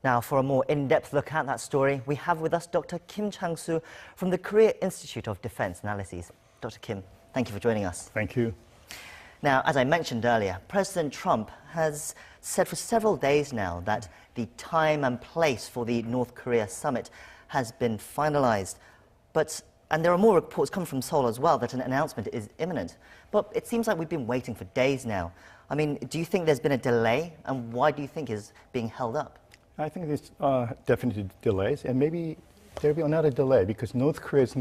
Now, for a more in-depth look at that story, we have with us Dr. Kim Chang-su from the Korea Institute of Defense Analyses. Dr. Kim, thank you for joining us. Thank you. Now, as I mentioned earlier, President Trump has said for several days now that the time and place for the North Korea summit has been finalized. And there are more reports coming from Seoul as well that an announcement is imminent. But it seems like we've been waiting for days now. I mean, do you think there's been a delay, and why do you think it's being held up? I think there's definitely delays, and maybe there'll be another delay because North Korea is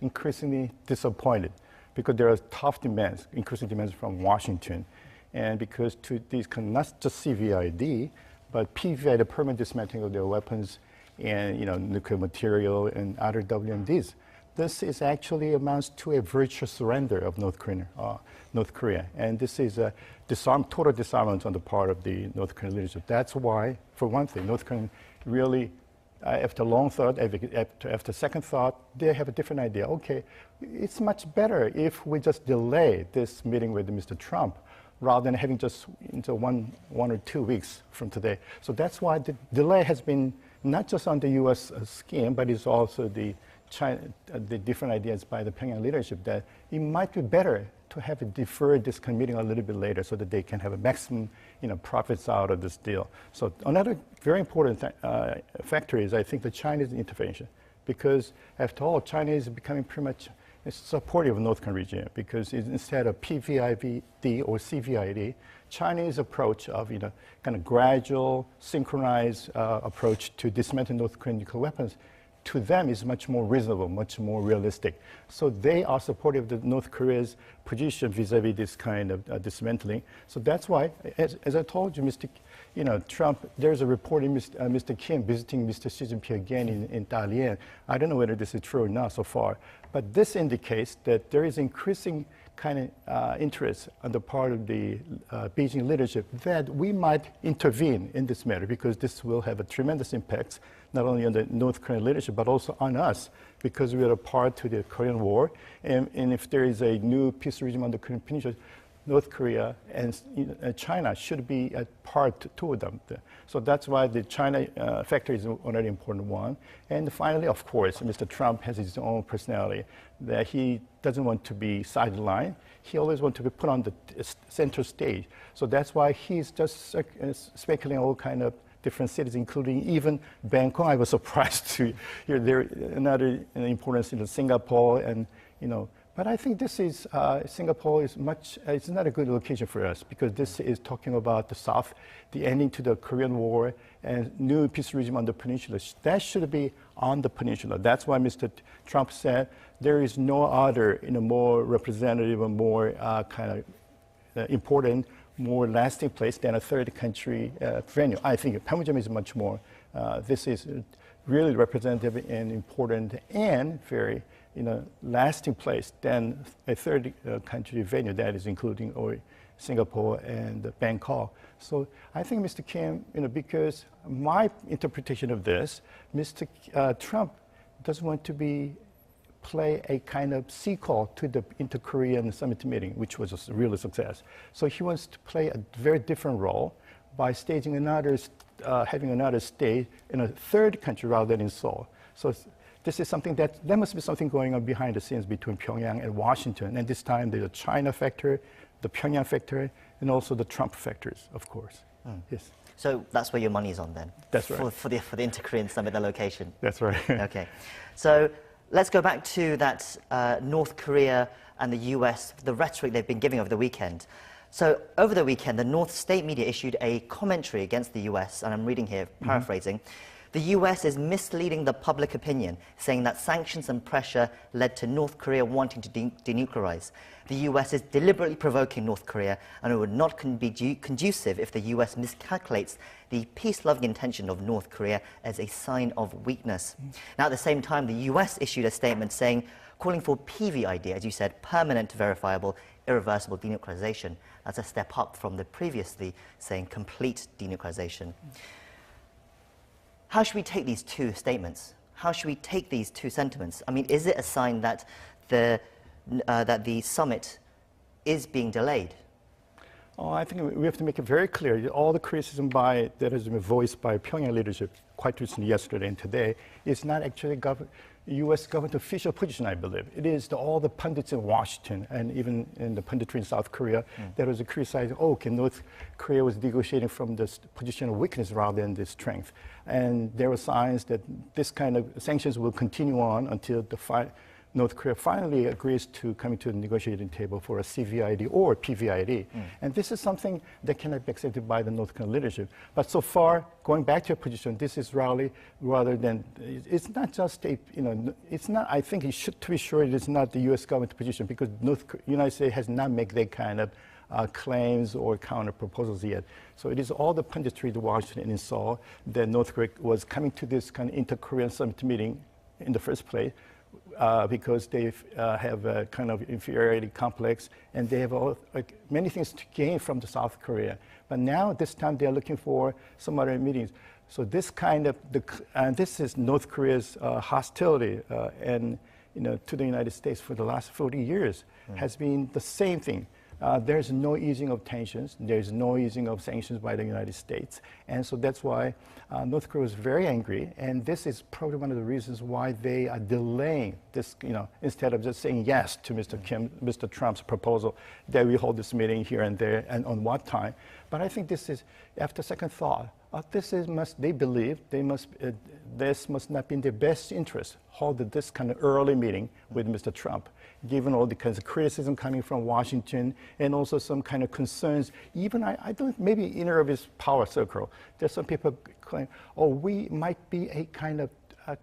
increasingly disappointed because there are tough demands, increasing demands from Washington. And because to these, not just PVID, but PVID, the permanent dismantling of their weapons and nuclear material and other WMDs. This is actually amounts to a virtual surrender of North Korea. And this is a total disarmament on the part of the North Korean leadership. That's why, for one thing, North Korea really, after long thought, after second thought, they have a different idea. Okay, it's much better if we just delay this meeting with Mr. Trump rather than having just into one or 2 weeks from today. So that's why the delay has been not just on the U.S. scheme, but it's also the different ideas by the Pyongyang leadership that it might be better to have it defer this meeting a little bit later so that they can have a maximum profits out of this deal. So another very important factor is, I think, the Chinese intervention, because after all, China is becoming pretty much supportive of North Korean regime, because instead of PVID or CVID, Chinese approach of kind of gradual, synchronized approach to dismantle North Korean nuclear weapons, to them is much more reasonable, much more realistic. So they are supportive of North Korea's position vis-a-vis this kind of dismantling. So that's why, as I told you, Trump, there's a report in Mr. Kim visiting Mr. Xi Jinping again in Dalian. I don't know whether this is true or not so far, but this indicates that there is increasing kind of interest on the part of the Beijing leadership that we might intervene in this matter, because this will have a tremendous impact not only on the North Korean leadership but also on us, because we are a part to the Korean War, and if there is a new peace regime on the Korean Peninsula, North Korea and China should be a part to them. So that's why the China factor is already an important one. And finally, of course, Mr. Trump has his own personality, that he doesn't want to be sidelined. He always wants to be put on the center stage. So that's why he's just speculating all kind of different cities, including even Bangkok. I was surprised to hear there another importance in Singapore, and But I think this is, Singapore is it's not a good location for us, because this is talking about the South, the ending to the Korean War, and new peace regime on the peninsula. That should be on the peninsula. That's why Mr. Trump said there is no other, more representative and more kind of important, more lasting place than a third country venue. I think Panmunjom is much more, this is really representative and important and very lasting place than a third country venue that is including Singapore and Bangkok. So I think Mr. Kim, because my interpretation of this, Mr. Trump doesn't want to play a kind of sequel to the inter-Korean summit meeting, which was a real success. So he wants to play a very different role by staging having another stage in a third country rather than in Seoul. So this is something there must be something going on behind the scenes between Pyongyang and Washington. And this time there's a China factor, the Pyongyang factor, and also the Trump factors, of course. Yes. So that's where your money is on then? That's right. For the inter-Korean summit, the location? That's right. Okay. So let's go back to that North Korea and the US, the rhetoric they've been giving over the weekend. So over the weekend, the North state media issued a commentary against the US, and I'm reading here, paraphrasing. The US is misleading the public opinion, saying that sanctions and pressure led to North Korea wanting to denuclearize. The US is deliberately provoking North Korea, and it would not be conducive if the US miscalculates the peace-loving intention of North Korea as a sign of weakness. Now, at the same time, the US issued a statement calling for PVID, as you said, permanent, verifiable, irreversible denuclearization. That's a step up from the previously saying complete denuclearization. How should we take these two statements? How should we take these two sentiments? I mean, is it a sign that the summit is being delayed? Oh, I think we have to make it very clear. All the criticism that has been voiced by Pyongyang leadership quite recently, yesterday and today, is not actually U.S. government official position, I believe. It is all the pundits in Washington and even in the punditry in South Korea that was criticizing, North Korea was negotiating from this position of weakness rather than this strength. And there were signs that this kind of sanctions will continue on until North Korea finally agrees to coming to the negotiating table for a CVID or PVID. And this is something that cannot be accepted by the North Korean leadership. But so far, going back to your position, this is rather than, it's not just it's not, I think to be sure it is not the U.S. government position, because United States has not made that kind of claims or counter proposals yet. So it is all the punditry in Washington and in Seoul that North Korea was coming to this kind of inter-Korean summit meeting in the first place. Because they have a kind of inferiority complex, and they have many things to gain from the South Korea. But now, this time, they're looking for some other meetings. So this kind of, this is North Korea's hostility to the United States for the last 40 years has been the same thing. There's no easing of tensions. There's no easing of sanctions by the United States. And so that's why North Korea was very angry. And this is probably one of the reasons why they are delaying this, instead of just saying yes to Mr. Trump's proposal that we hold this meeting here and there and on what time. But I think this is, after second thought, they believe this must not be in their best interest, hold this kind of early meeting with Mr. Trump, given all the kinds of criticism coming from Washington and also some kind of concerns. Even I don't, maybe inner of his power circle, there's some people claim, we might be a kind of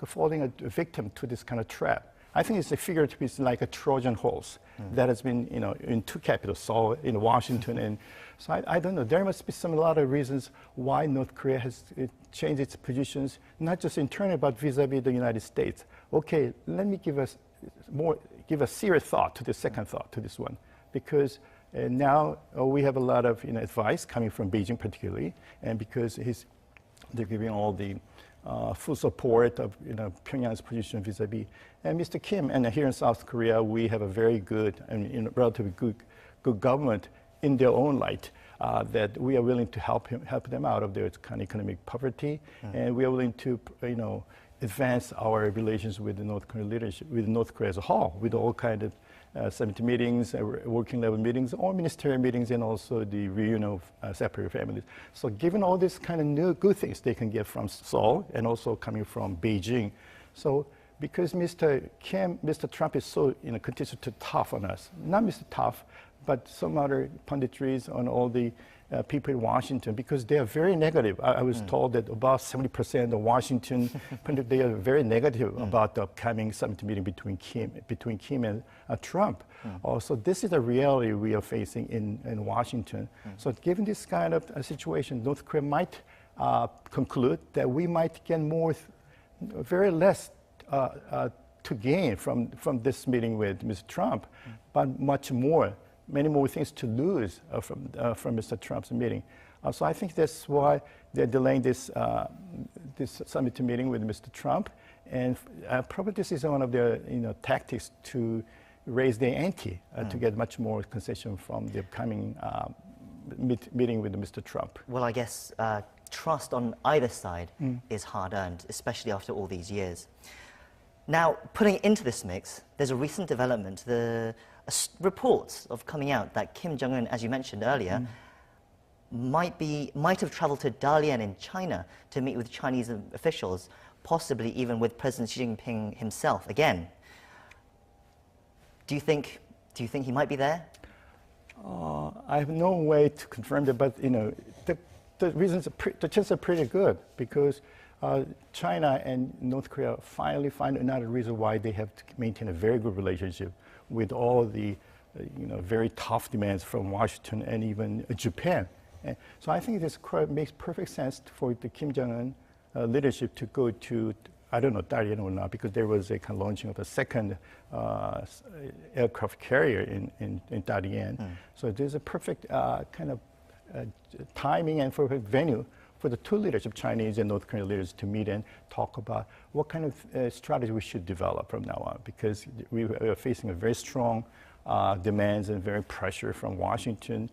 falling a victim to this kind of trap. I think it's a figure to be like a Trojan horse that has been, in two capitals, Seoul, in Washington, and so I don't know. There must be a lot of reasons why North Korea has changed its positions, not just internally, but vis-a-vis the United States. Okay, let me give a serious thought to the second thought to this one, because now we have a lot of advice coming from Beijing, particularly, and because they're giving all the full support of Pyongyang's position vis-a-vis. And Mr. Kim, and here in South Korea, we have a very good and relatively good government in their own light, that we are willing to help them out of their kind of economic poverty, and we are willing to advance our relations with the North Korean leadership, with North Korea as a whole, with all kind of summit meetings, working level meetings, or ministerial meetings, and also the reunion of separated families. So given all these kind of new good things they can get from Seoul and also coming from Beijing, so because Mr. Trump is so continues to tough on us, not Mr. Tough, but some other punditries on all the people in Washington, because they are very negative. I was told that about 70% of Washington pundits, they are very negative about the upcoming summit meeting between Kim and Trump. So this is a reality we are facing in Washington. So given this kind of situation, North Korea might conclude that we might get very less to gain from this meeting with Mr. Trump, but many more things to lose from Mr. Trump's meeting. So I think that's why they're delaying this summit meeting with Mr. Trump, and probably this is one of their tactics to raise their ante to get much more concession from the upcoming meeting with Mr. Trump. Well, I guess trust on either side is hard-earned, especially after all these years. Now, putting it into this mix, there's a recent development. Reports of coming out that Kim Jong-un, as you mentioned earlier, might have traveled to Dalian in China to meet with Chinese officials, possibly even with President Xi Jinping himself again. Do you think he might be there? I have no way to confirm that, but the reasons, the chances are pretty good, because China and North Korea finally find another reason why they have to maintain a very good relationship with all the very tough demands from Washington and even Japan. And so I think this makes perfect sense for the Kim Jong-un leadership to go to, I don't know, Dalian or not, because there was a kind of launching of a second aircraft carrier in Dalian. So there's a perfect kind of timing and perfect venue for the two leadership, Chinese and North Korean leaders, to meet and talk about what kind of strategy we should develop from now on, because we are facing a very strong demands and very pressure from Washington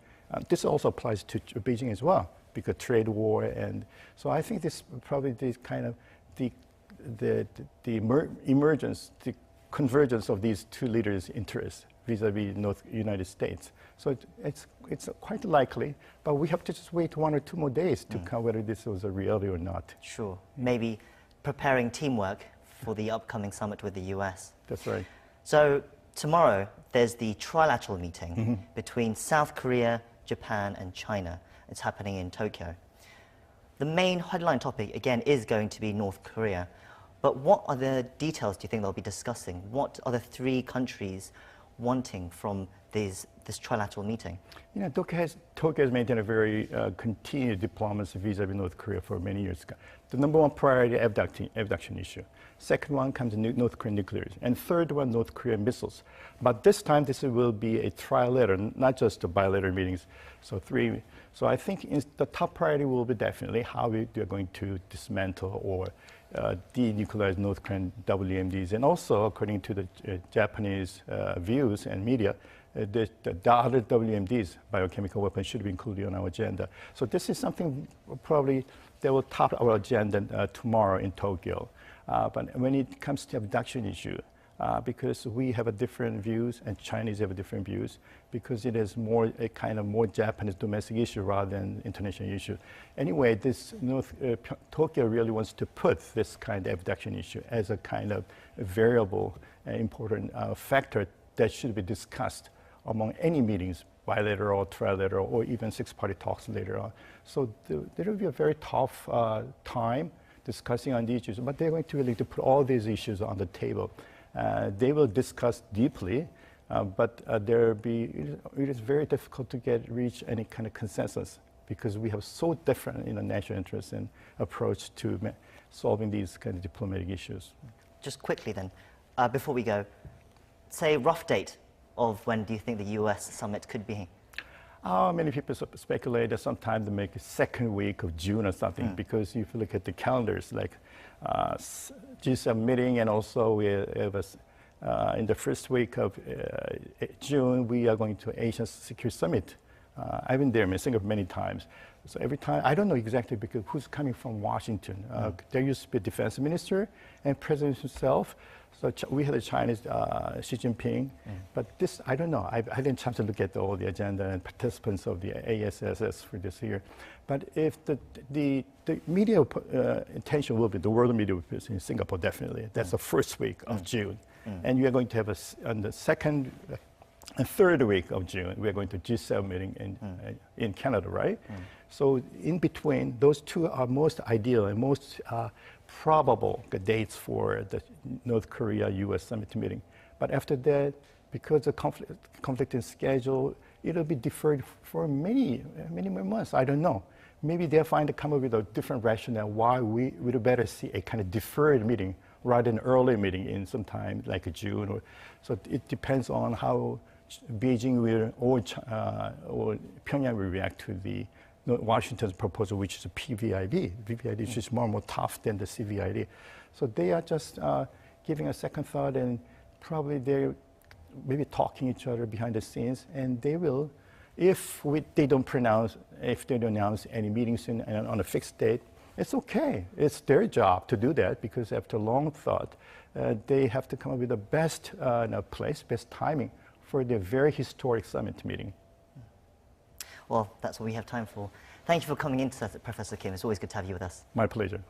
This also applies to Beijing as well, because trade war, and so I think this probably the kind of the emergence, the convergence of these two leaders' interests vis-a-vis United States. So it's quite likely, but we have to just wait 1 or 2 more days to count whether this was a reality or not. Sure. Maybe preparing teamwork for the upcoming summit with the US. That's right. So tomorrow there's the trilateral meeting between South Korea, Japan and China. It's happening in Tokyo. The main headline topic, again, is going to be North Korea. But what are the details do you think they'll be discussing? What are the 3 countries wanting from this trilateral meeting? You know, Tokyo has maintained a very continued diplomacy vis-a-vis North Korea for many years. The number 1 priority, abduction issue. Second one comes North Korean nuclear. And third one, North Korean missiles. But this time, this will be a trilateral, not just the bilateral meetings. So 3. So I think the top priority will be definitely how we are going to dismantle or denuclearize North Korean WMDs. And also, according to the Japanese views and media, the other WMDs, biochemical weapons, should be included on our agenda. So this is something probably that will top our agenda tomorrow in Tokyo. But when it comes to abduction issue, because we have a different views and Chinese have different views, because it is more a kind of more Japanese domestic issue rather than international issue. Anyway, Tokyo really wants to put this kind of abduction issue as a kind of variable, important factor that should be discussed among any meetings, bilateral, trilateral, or even 6-party talks later on. So there will be a very tough time discussing on these issues, but they're going to really to put all these issues on the table. They will discuss deeply, but it is very difficult to reach any kind of consensus because we have so different national interests and approach to solving these kind of diplomatic issues. Just quickly then, before we go, say rough date of when do you think the US summit could be? Many people speculate that sometime to make a second week of June or something, because if you look at the calendars, like G7 meeting, and also we have in the first week of June, we are going to Asian Security Summit. I've been there many times. So every time, I don't know exactly because who's coming from Washington. There used to be a defense minister and president himself. So we had a Chinese Xi Jinping, but this, I don't know. I didn't chance to look at all the agenda and participants of the ASSS for this year. But if the media attention will be, the world media will be in Singapore, definitely. That's the first week of June. And we are going to have on the second and third week of June, we are going to G7 meeting in Canada, right? So in between, those two are most ideal and most probable dates for the North Korea-US summit meeting. But after that, because of conflict in schedule, it'll be deferred for many more months. I don't know. Maybe they'll come up with a different rationale why we would better see a kind of deferred meeting rather than early meeting in some time like June. So it depends on how Beijing will or Pyongyang will react to the Washington's proposal, which is a PVID. PVID is just more tough than the CVID. So they are just giving a second thought, and probably they're maybe talking each other behind the scenes, and they will, if they don't announce any meetings on a fixed date, it's okay. It's their job to do that, because after long thought, they have to come up with the best best timing for the very historic summit meeting. Well, that's what we have time for. Thank you for coming in, Professor Kim. It's always good to have you with us. My pleasure.